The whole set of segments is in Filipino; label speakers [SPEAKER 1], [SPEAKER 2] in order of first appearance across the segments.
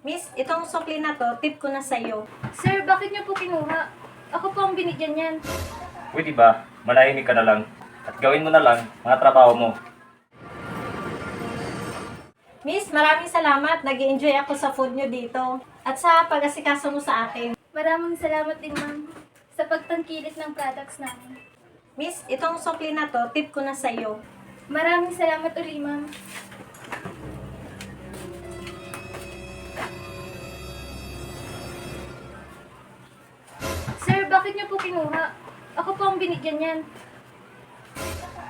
[SPEAKER 1] Miss, itong sukli na to, tip ko na sa'yo.
[SPEAKER 2] Sir, bakit niyo po kinuha? Ako po ang binigyan niyan.
[SPEAKER 3] Pwede ba, manahimik ka na lang at gawin mo na lang mga trabaho mo.
[SPEAKER 1] Miss, maraming salamat. Nag-enjoy ako sa food nyo dito. At sa pag-asikaso mo sa akin.
[SPEAKER 2] Maraming salamat din, ma'am, sa pagtangkilik ng products namin.
[SPEAKER 1] Miss, itong sukli na to, tip ko na sa'yo.
[SPEAKER 2] Maraming salamat uli, ma'am. Sir, bakit niyo po kinuha? Ako po ang binigyan niyan.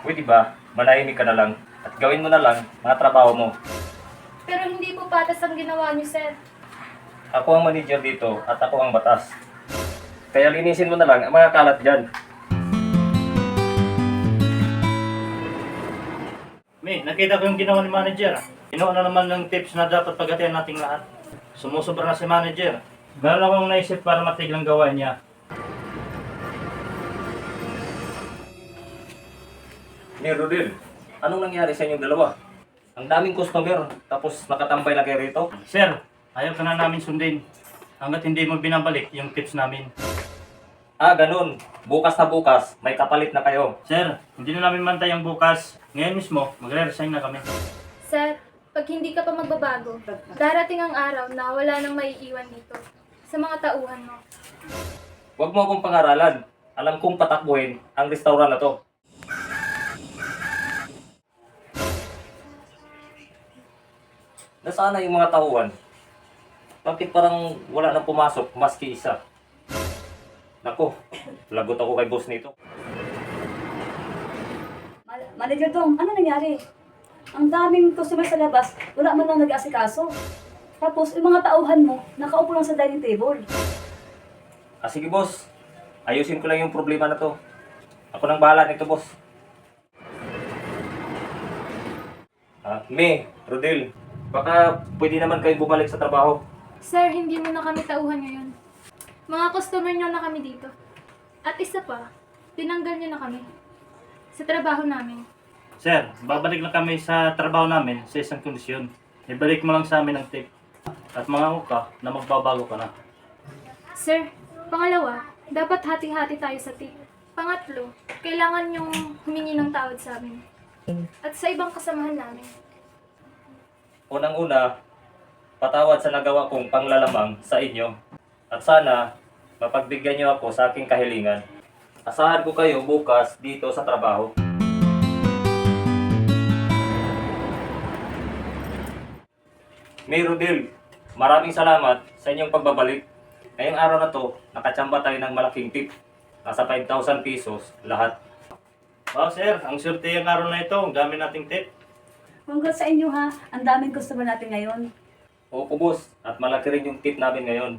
[SPEAKER 3] Pwede ba, manahimik ka na lang at gawin mo na lang mga trabaho mo.
[SPEAKER 2] Pero hindi po patas ang ginawa niyo, sir.
[SPEAKER 3] Ako ang manager dito at ako ang batas. Kaya linisin mo na lang ang mga kalat dyan.
[SPEAKER 4] May, nakita ko yung ginawa ni manager. Kinuha na naman ng tips na dapat pagatian nating lahat. Sumusobra na si manager. Meron akong naisip para matigil ang gawain niya.
[SPEAKER 3] Ni Rodel, anong nangyari sa inyong dalawa? Ang daming customer, tapos nakatambay na kayo rito.
[SPEAKER 4] Sir, ayaw ka na namin sundin. Hanggat hindi mo binabalik yung tips namin.
[SPEAKER 3] Ah, ganun. Bukas na bukas, may kapalit na kayo.
[SPEAKER 4] Sir, hindi na namin mantay ang bukas. Ngayon mismo, magre-resign na kami.
[SPEAKER 2] Sir, pag hindi ka pa magbabago, darating ang araw na wala nang maiiwan dito sa mga tauhan mo.
[SPEAKER 3] Huwag mo akong pangaralan. Alam kong patakbuhin ang restaurant na to. Nasaan na yung mga tauhan? Bakit parang wala nang pumasok maski isa? Nako, lagot ako kay boss nito.
[SPEAKER 5] Manager Dong, ano nangyari? Ang daming customer sa labas, wala man lang nag-asikaso. Tapos, yung mga tauhan mo, nakaupo lang sa dining table.
[SPEAKER 3] Ah, sige boss, ayusin ko lang yung problema na to. Ako nang bahala nito boss. May, Rodel, baka pwede naman kayo bumalik sa trabaho.
[SPEAKER 2] Sir, hindi mo na kami tauhan ngayon. Mga customer nyo na kami dito. At isa pa, tinanggal nyo na kami sa trabaho namin.
[SPEAKER 4] Sir, babalik lang kami sa trabaho namin sa isang kondisyon. Ibalik mo lang sa amin ang tip. At mangako ka na magbabago ka na.
[SPEAKER 2] Sir, pangalawa, dapat hati-hati tayo sa tip. Pangatlo, kailangan yung humingi ng tawad sa amin. At sa ibang kasamahan namin.
[SPEAKER 3] Unang-una, patawad sa nagawa kong panglalamang sa inyo. At sana, mapagbigyan niyo ako sa aking kahilingan. Asahan ko kayo bukas dito sa trabaho. May Rodel, maraming salamat sa inyong pagbabalik. Ngayong araw na to, nakachamba tayo ng malaking tip. Nasa 5,000 pesos lahat.
[SPEAKER 4] Wow sir, ang swerte yung araw na ito. Ang dami nating tip.
[SPEAKER 5] Congrats sa inyo ha, ang daming customer natin ngayon.
[SPEAKER 3] Opo boss, at malaki rin yung tip namin ngayon.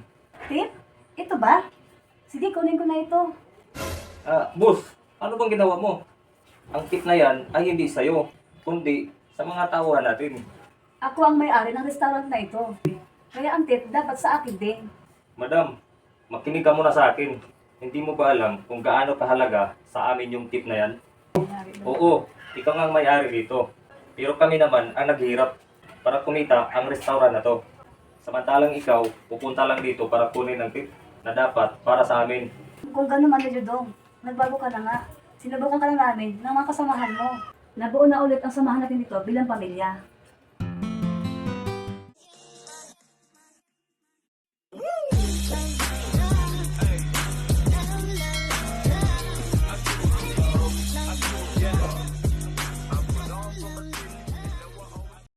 [SPEAKER 5] Tip? Ito ba? Sige, kunin ko na ito.
[SPEAKER 3] Boss, ano bang ginawa mo? Ang tip na yan ay hindi sa'yo, kundi sa mga tauhan natin.
[SPEAKER 5] Ako ang may-ari ng restaurant na ito. Kaya ang tip dapat sa akin din.
[SPEAKER 3] Madam, makinig ka muna sa akin. Hindi mo ba alam kung gaano kahalaga sa amin yung tip na yan? Oo, ikaw nga ang may-ari dito. Pero kami naman ang naghihirap para kumita ang restaurant na to. Samantalang ikaw, pupunta lang dito para kunin ang tip na dapat para sa amin.
[SPEAKER 5] Kung gano'n Manager Dong, nagbago ka na nga. Sinubukan ka lang namin ng mga kasamahan mo. Nabuo na ulit ang samahan natin dito bilang pamilya.